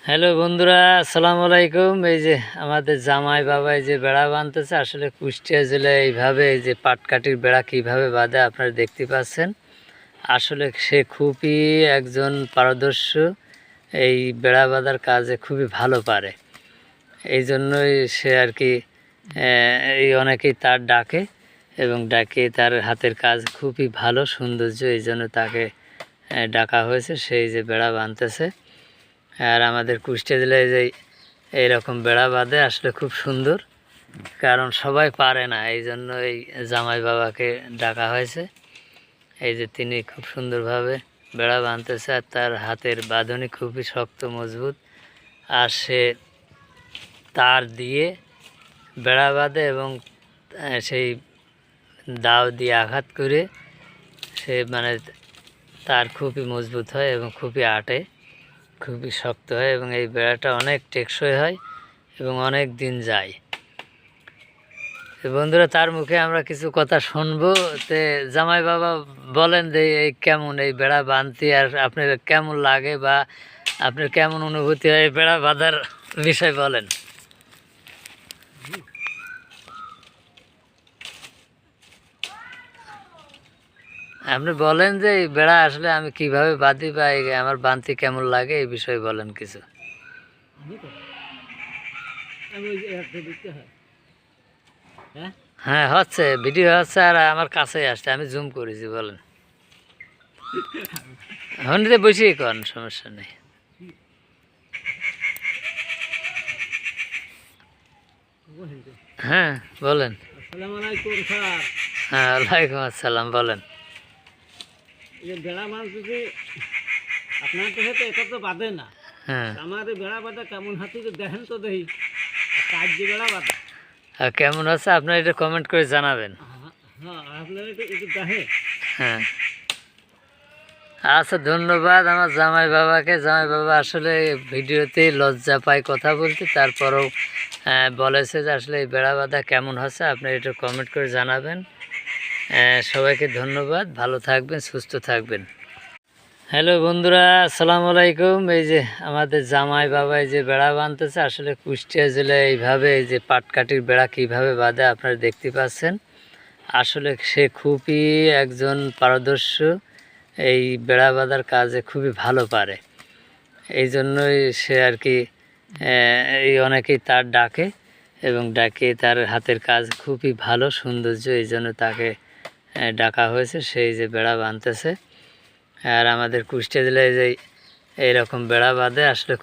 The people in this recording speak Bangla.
হ্যালো বন্ধুরা, আসসালামু আলাইকুম। এই যে আমাদের জামাই বাবা এই যে বেড়া বাঁধতেছে। আসলে কুষ্টিয়া জেলায় এইভাবে এই যে পাটকাঠির বেড়া কিভাবে বাঁধে আপনারা দেখতে পাচ্ছেন। আসলে সে খুবই একজন পারদর্শী, এই বেড়া বাঁধার কাজে খুবই ভালো পারে। এই জন্যই সে আর কি এই অনেকেই তার ডাকে এবং ডাকে তার হাতের কাজ খুবই ভালো সৌন্দর্য, এই জন্য তাকে ডাকা হয়েছে। সেই যে বেড়া বাঁধতেছে। আর আমাদের কুষ্টিয়া জেলায় যে এইরকম বেড়া বাঁধে আসলে খুব সুন্দর, কারণ সবাই পারে না, এই জন্য এই জামাই বাবাকে ডাকা হয়েছে। এই যে তিনি খুব সুন্দরভাবে বেড়া বাঁধতেছে, আর তার হাতের বাঁধনি খুবই শক্ত মজবুত। আর সে তার দিয়ে বেড়া বাঁধে এবং সেই দাও দিয়ে আঘাত করে সে মানে তার খুবই মজবুত হয় এবং খুবই আটে, খুবই শক্ত হয় এবং এই বেড়াটা অনেক টেকসই হয় এবং অনেক দিন যায়। বন্ধুরা, তার মুখে আমরা কিছু কথা শুনবো। তে জামাই বাবা বলেন যে এই কেমন এই বেড়া বাঁধতে, আর আপনার কেমন লাগে বা আপনার কেমন অনুভূতি হয় এই বেড়া বাঁধার বিষয় বলেন। আপনি বলেন যে এই বেড়া আসলে আমি কিভাবে বাঁধি বা আমার বাঁধতে কেমন লাগে এই বিষয়ে বলেন কিছু। হ্যাঁ হচ্ছে, ভিডিও হচ্ছে আর আমার কাছেই আসছে, আমি জুম করেছি। বলেন, হন্ডিতে বসেই করেন, সমস্যা নেই। হ্যাঁ বলেন। হ্যাঁ ওয়ালাইকুম আসসালাম, বলেন। বেড়া বাঁধতে আপনার তো হয়তো এটা তো বাঁধে না। হ্যাঁ, আমাদের বেড়া বাঁধা কেমন হাতি তো দেখেন তো দেখি কাজ যে বেড়া বাঁধা। আর কেমন আছে আপনার এটা কমেন্ট করে জানাবেন। হ্যাঁ আপনার একটু দেখে। হ্যাঁ আচ্ছা, ধন্যবাদ আমার জামাই বাবাকে। জামাই বাবা আসলে ভিডিওতে লজ্জা পায় কথা বলতে, তারপরেও বলেছে যে আসলে এই বেড়া বাঁধা কেমন হচ্ছে আপনি একটু কমেন্ট করে জানাবেন। সবাইকে ধন্যবাদ, ভালো থাকবেন, সুস্থ থাকবেন। হ্যালো বন্ধুরা, আসসালামু আলাইকুম। এই যে আমাদের জামাই বাবা এই যে বেড়া বাঁধতেছে। আসলে কুষ্টিয়া জেলায় এইভাবে এই যে পাটকাঠির বেড়া কিভাবে বাঁধে আপনারা দেখতে পাচ্ছেন। আসলে সে খুবই একজন পারদর্শী, এই বেড়া বাঁধার কাজে খুবই ভালো পারে। এই জন্যই সে আর কি এই অনেকেই তার ডাকে এবং ডাকে তার হাতের কাজ খুবই ভালো সৌন্দর্য, এই জন্য তাকে ডাকা হয়েছে। সেই যে বেড়া বাঁধতেছে। আর আমাদের কুষ্টিয়া জেলায় যে এইরকম বেড়া বাঁধে আসলে